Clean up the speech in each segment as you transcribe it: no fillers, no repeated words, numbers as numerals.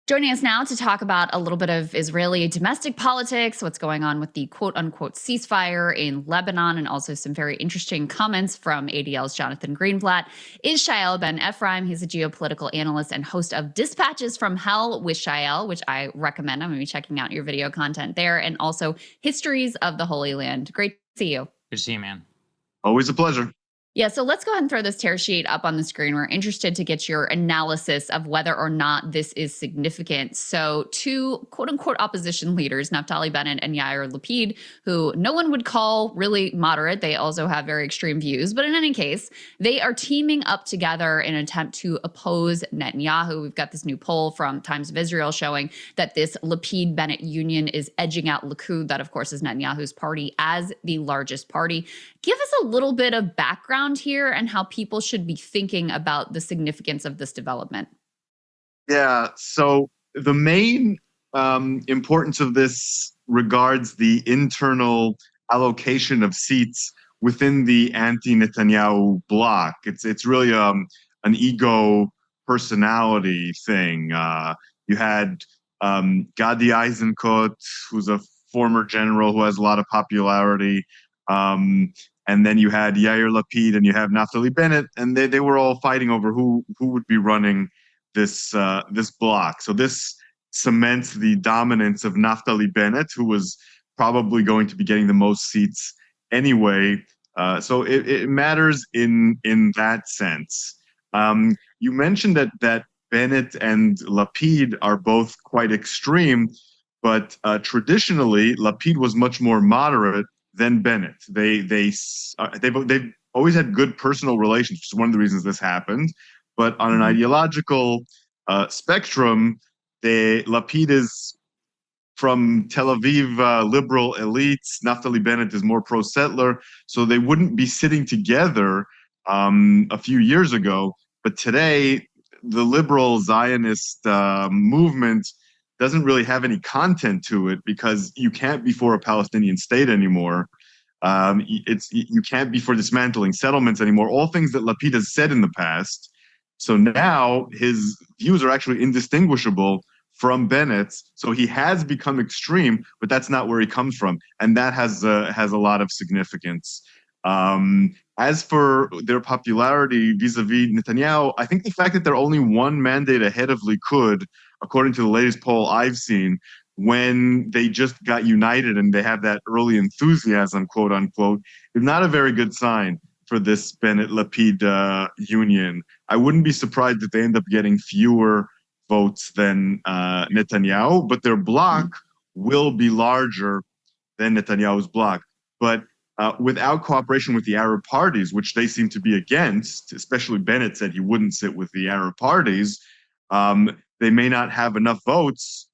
Joining us now to talk about a little bit of Israeli domestic politics, what's going on with the quote unquote ceasefire in Lebanon, and also some very interesting comments from ADL's Jonathan Greenblatt, is Shael Ben Ephraim. He's a geopolitical analyst and host of Dispatches from Hell with Shael, which I recommend. I'm going to be checking out your video content there, and also Histories of the Holy Land. Great to see you. Good to see you, man. Always a pleasure. Yeah, so let's go ahead and throw this tear sheet up on the screen. We're interested to get your analysis of whether or not this is significant. So two quote-unquote opposition leaders, Naftali Bennett and Yair Lapid, who no one would call really moderate. They also have very extreme views. But in any case, they are teaming up together in an attempt to oppose Netanyahu. We've got this new poll from Times of Israel showing that this Lapid-Bennett union is edging out Likud, that of course is Netanyahu's party, as the largest party. Give us a little bit of background here and how people should be thinking about the significance of this development. Yeah, so the main importance of this regards the internal allocation of seats within the anti-Netanyahu bloc. It's really an ego personality thing. You had Gadi Eisenkot, who's a former general who has a lot of popularity. And then you had Yair Lapid and you have Naftali Bennett, and they were all fighting over who would be running this bloc. So this cements the dominance of Naftali Bennett, who was probably going to be getting the most seats anyway. So it matters in that sense. You mentioned that Bennett and Lapid are both quite extreme, but traditionally Lapid was much more moderate than Bennett. They've always had good personal relations, which is one of the reasons this happened. But on an ideological spectrum, Lapid is from Tel Aviv liberal elites. Naftali Bennett is more pro-settler, so they wouldn't be sitting together a few years ago. But today, the liberal Zionist movement doesn't really have any content to it because you can't be for a Palestinian state anymore. You can't be for dismantling settlements anymore. All things that Lapid has said in the past. So now his views are actually indistinguishable from Bennett's. So he has become extreme, but that's not where he comes from, and that has a lot of significance. As for their popularity vis-a-vis Netanyahu, I think the fact that they're only one mandate ahead of Likud, according to the latest poll I've seen, when they just got united and they have that early enthusiasm, quote unquote, is not a very good sign for this Bennett-Lapid union. I wouldn't be surprised if they end up getting fewer votes than Netanyahu, but their bloc will be larger than Netanyahu's bloc. But without cooperation with the Arab parties, which they seem to be against, especially Bennett said he wouldn't sit with the Arab parties, they may not have enough votes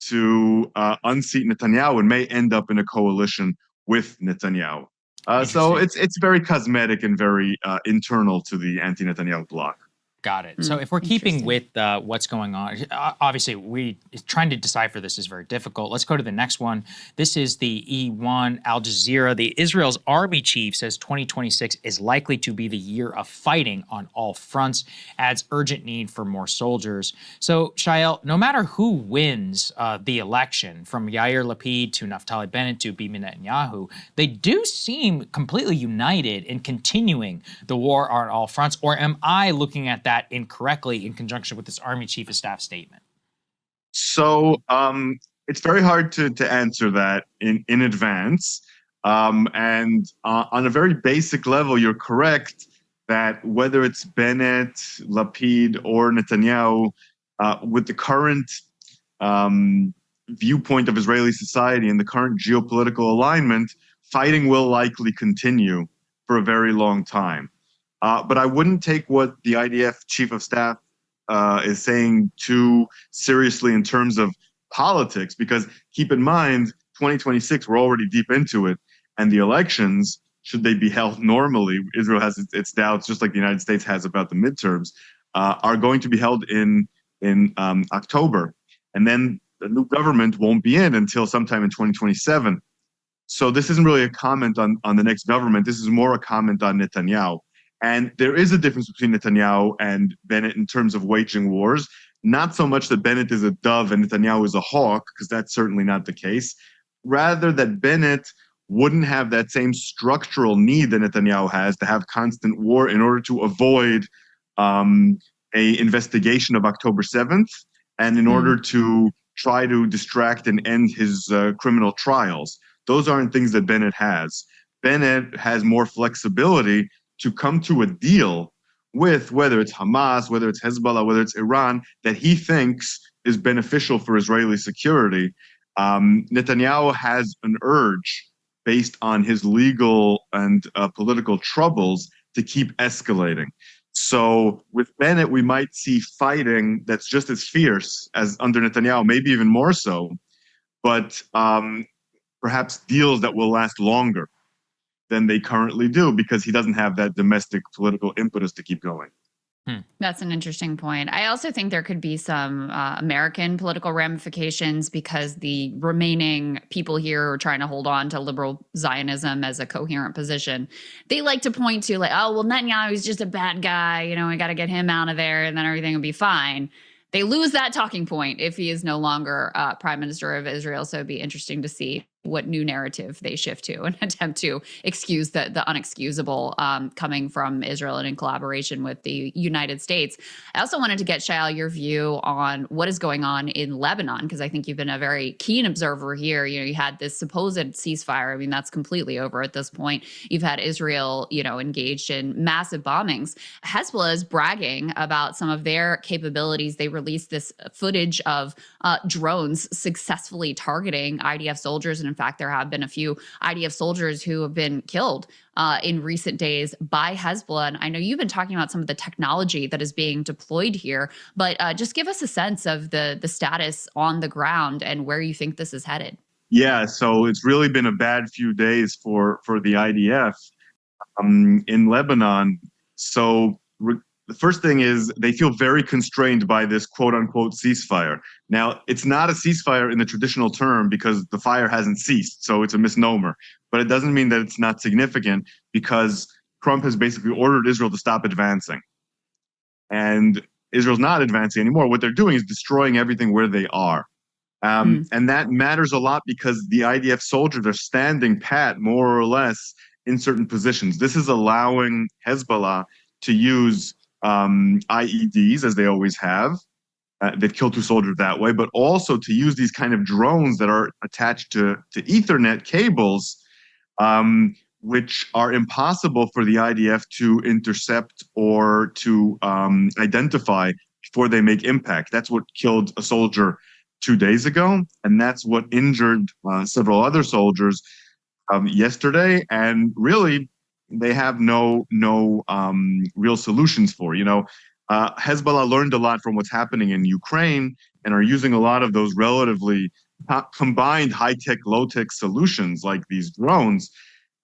to unseat Netanyahu and may end up in a coalition with Netanyahu. So it's very cosmetic and very internal to the anti-Netanyahu bloc. Got it. So if we're keeping with what's going on, obviously trying to decipher this is very difficult. Let's go to the next one. This is the E1 Al Jazeera. The Israel's army chief says 2026 is likely to be the year of fighting on all fronts, adds urgent need for more soldiers. So Shael, no matter who wins the election, from Yair Lapid to Naftali Bennett to Bibi Netanyahu, they do seem completely united in continuing the war on all fronts. Or am I looking at that incorrectly in conjunction with this Army Chief of Staff statement? So it's very hard to answer that in advance. And on a very basic level, you're correct that whether it's Bennett, Lapid, or Netanyahu, with the current viewpoint of Israeli society and the current geopolitical alignment, fighting will likely continue for a very long time. But I wouldn't take what the IDF chief of staff is saying too seriously in terms of politics, because keep in mind, 2026, we're already deep into it, and the elections, should they be held normally, Israel has its doubts, just like the United States has about the midterms, are going to be held in October. And then the new government won't be in until sometime in 2027. So this isn't really a comment on the next government. This is more a comment on Netanyahu. And there is a difference between Netanyahu and Bennett in terms of waging wars. Not so much that Bennett is a dove and Netanyahu is a hawk, because that's certainly not the case. Rather, that Bennett wouldn't have that same structural need that Netanyahu has to have constant war in order to avoid a investigation of October 7th and in order to try to distract and end his criminal trials. Those aren't things that Bennett has. Bennett has more flexibility to come to a deal with whether it's Hamas, whether it's Hezbollah, whether it's Iran, that he thinks is beneficial for Israeli security. Netanyahu has an urge based on his legal and political troubles to keep escalating. So with Bennett, we might see fighting that's just as fierce as under Netanyahu, maybe even more so, but perhaps deals that will last longer than they currently do because he doesn't have that domestic political impetus to keep going. That's an interesting point. I also think there could be some American political ramifications because the remaining people here are trying to hold on to liberal Zionism as a coherent position. They like to point to like, oh, well, Netanyahu is just a bad guy. You know, we got to get him out of there and then everything will be fine. They lose that talking point if he is no longer prime minister of Israel. So it'd be interesting to see what new narrative they shift to and attempt to excuse the unexcusable coming from Israel and in collaboration with the United States. I also wanted to get, Shaul, your view on what is going on in Lebanon, because I think you've been a very keen observer here. You know, you had this supposed ceasefire. I mean, that's completely over at this point. You've had Israel, you know, engaged in massive bombings. Hezbollah is bragging about some of their capabilities. They released this footage of drones successfully targeting IDF soldiers. And in fact, there have been a few IDF soldiers who have been killed in recent days by Hezbollah. And I know you've been talking about some of the technology that is being deployed here, but just give us a sense of the status on the ground and where you think this is headed. Yeah, so it's really been a bad few days for the IDF in Lebanon. So the first thing is they feel very constrained by this quote unquote ceasefire. Now, it's not a ceasefire in the traditional term because the fire hasn't ceased. So it's a misnomer. But it doesn't mean that it's not significant because Trump has basically ordered Israel to stop advancing. And Israel's not advancing anymore. What they're doing is destroying everything where they are. And that matters a lot because the IDF soldiers are standing pat, more or less, in certain positions. This is allowing Hezbollah to use IEDs, as they always have. They've killed 2 soldiers that way, but also to use these kind of drones that are attached to Ethernet cables, which are impossible for the IDF to intercept or to identify before they make impact. That's what killed a soldier 2 days ago, and that's what injured several other soldiers yesterday. And really, they have no real solutions for. You know, Hezbollah learned a lot from what's happening in Ukraine and are using a lot of those relatively combined high-tech, low-tech solutions like these drones.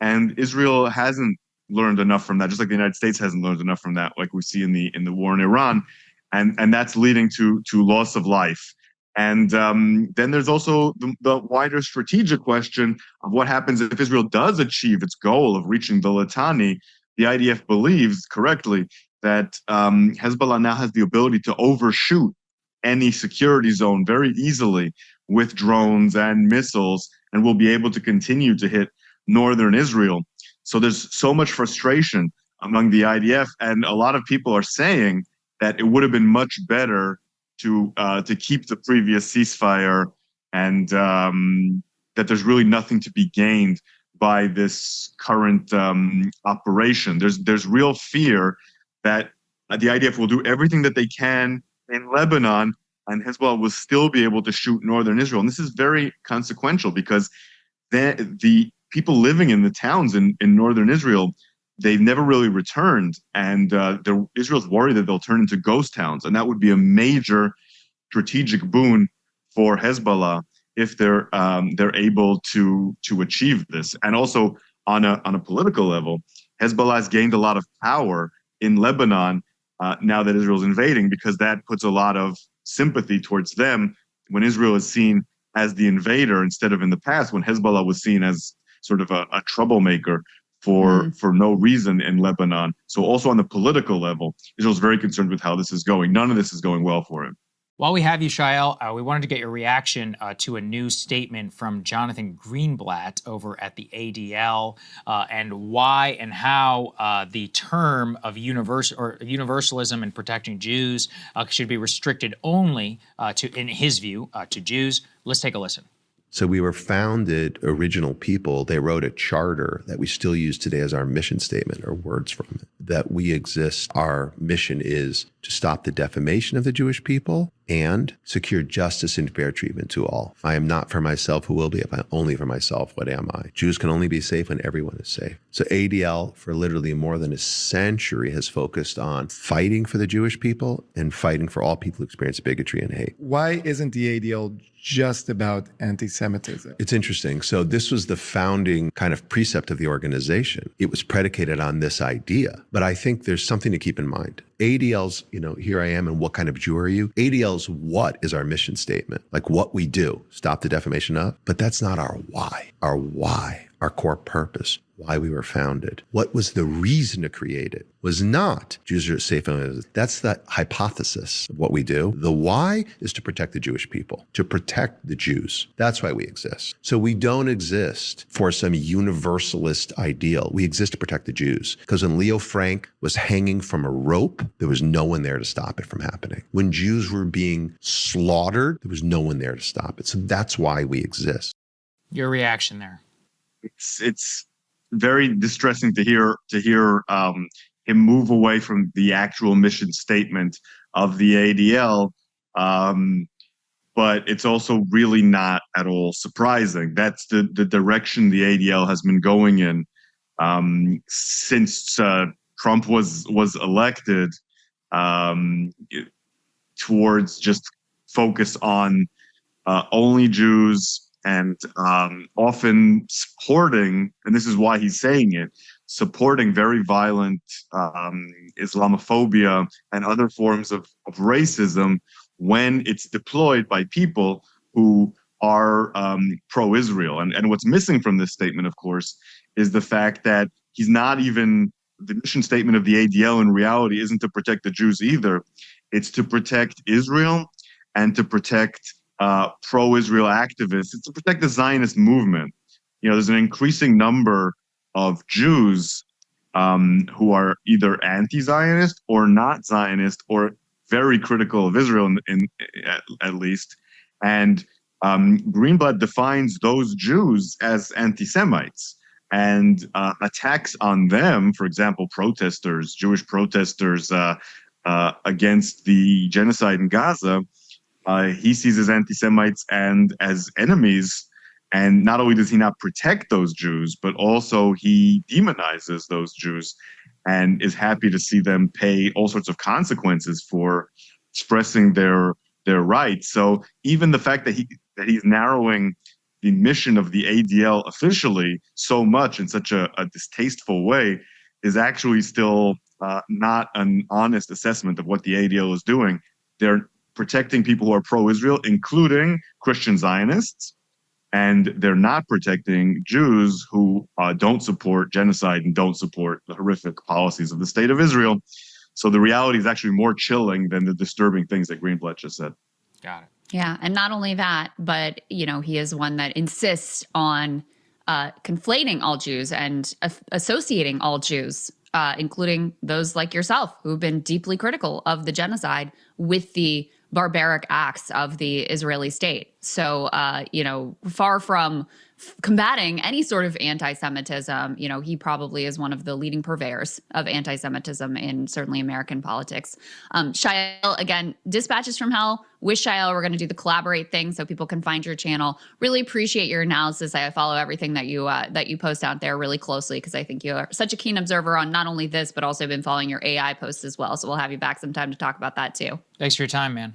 And Israel hasn't learned enough from that, just like the United States hasn't learned enough from that, like we see in the war in Iran. And that's leading to loss of life. And then there's also the wider strategic question of what happens if Israel does achieve its goal of reaching the Litani. The IDF believes correctly that Hezbollah now has the ability to overshoot any security zone very easily with drones and missiles and will be able to continue to hit northern Israel. So there's so much frustration among the IDF, and a lot of people are saying that it would have been much better to keep the previous ceasefire, and that there's really nothing to be gained by this current operation. There's real fear that the IDF will do everything that they can in Lebanon, and Hezbollah will still be able to shoot northern Israel. And this is very consequential because the people living in the towns in northern Israel, they've never really returned, and Israel's worried that they'll turn into ghost towns, and that would be a major strategic boon for Hezbollah if they're able to achieve this. And also on a political level, Hezbollah has gained a lot of power in Lebanon now that Israel's invading, because that puts a lot of sympathy towards them when Israel is seen as the invader instead of in the past when Hezbollah was seen as sort of a troublemaker for no reason in Lebanon. So also on the political level, Israel's very concerned with how this is going. None of this is going well for him. While we have you, Shael, we wanted to get your reaction to a new statement from Jonathan Greenblatt over at the ADL, and why and how the term of universalism and protecting Jews should be restricted only to, in his view, to Jews. Let's take a listen. So we were founded original people. They wrote a charter that we still use today as our mission statement, or words from it, that we exist. Our mission is to stop the defamation of the Jewish people and secure justice and fair treatment to all. I am not for myself, who will be? If I only for myself, what am I? Jews can only be safe when everyone is safe. So ADL, for literally more than a century, has focused on fighting for the Jewish people and fighting for all people who experience bigotry and hate. Why isn't the ADL just about anti-Semitism? It's interesting. So this was the founding kind of precept of the organization. It was predicated on this idea. But I think there's something to keep in mind. ADL's, here I am, and what kind of Jew are you? ADL's what is our mission statement? Like what we do, stop the defamation of, but that's not our why. Our why, our core purpose, why we were founded. What was the reason to create it was not Jews are safe. That's the hypothesis of what we do. The why is to protect the Jewish people, to protect the Jews. That's why we exist. So we don't exist for some universalist ideal. We exist to protect the Jews. Because when Leo Frank was hanging from a rope, there was no one there to stop it from happening. When Jews were being slaughtered, there was no one there to stop it. So that's why we exist. Your reaction there? It's very distressing to hear him move away from the actual mission statement of the ADL, but it's also really not at all surprising. That's the direction the ADL has been going in since Trump was elected, towards just focus on only Jews, and often supporting, and this is why he's saying it, supporting very violent Islamophobia and other forms of racism when it's deployed by people who are pro-Israel. And what's missing from this statement, of course, is the fact that he's not even, the mission statement of the ADL in reality isn't to protect the Jews either. It's to protect Israel and to protect pro-Israel activists. It's to protect the Zionist movement. There's an increasing number of Jews who are either anti-Zionist or not Zionist or very critical of Israel, at least. And Greenblatt defines those Jews as anti-Semites, and attacks on them, for example, protesters, Jewish protesters against the genocide in Gaza, he sees as anti-Semites and as enemies. And not only does he not protect those Jews, but also he demonizes those Jews and is happy to see them pay all sorts of consequences for expressing their rights. So even the fact that he's narrowing the mission of the ADL officially so much in such a distasteful way is actually still not an honest assessment of what the ADL is doing. They're protecting people who are pro-Israel, including Christian Zionists, and they're not protecting Jews who don't support genocide and don't support the horrific policies of the state of Israel. So the reality is actually more chilling than the disturbing things that Greenblatt just said. Got it. Yeah, and not only that, but he is one that insists on conflating all Jews and associating all Jews, including those like yourself who've been deeply critical of the genocide, with the barbaric acts of the Israeli state. So, far from combating any sort of anti-Semitism, he probably is one of the leading purveyors of anti-Semitism in certainly American politics. Shael, again, dispatches from hell. With Shael, we're going to do the collaborate thing so people can find your channel. Really appreciate your analysis. I follow everything that you post out there really closely, because I think you are such a keen observer on not only this, but also been following your AI posts as well. So we'll have you back sometime to talk about that too. Thanks for your time, man.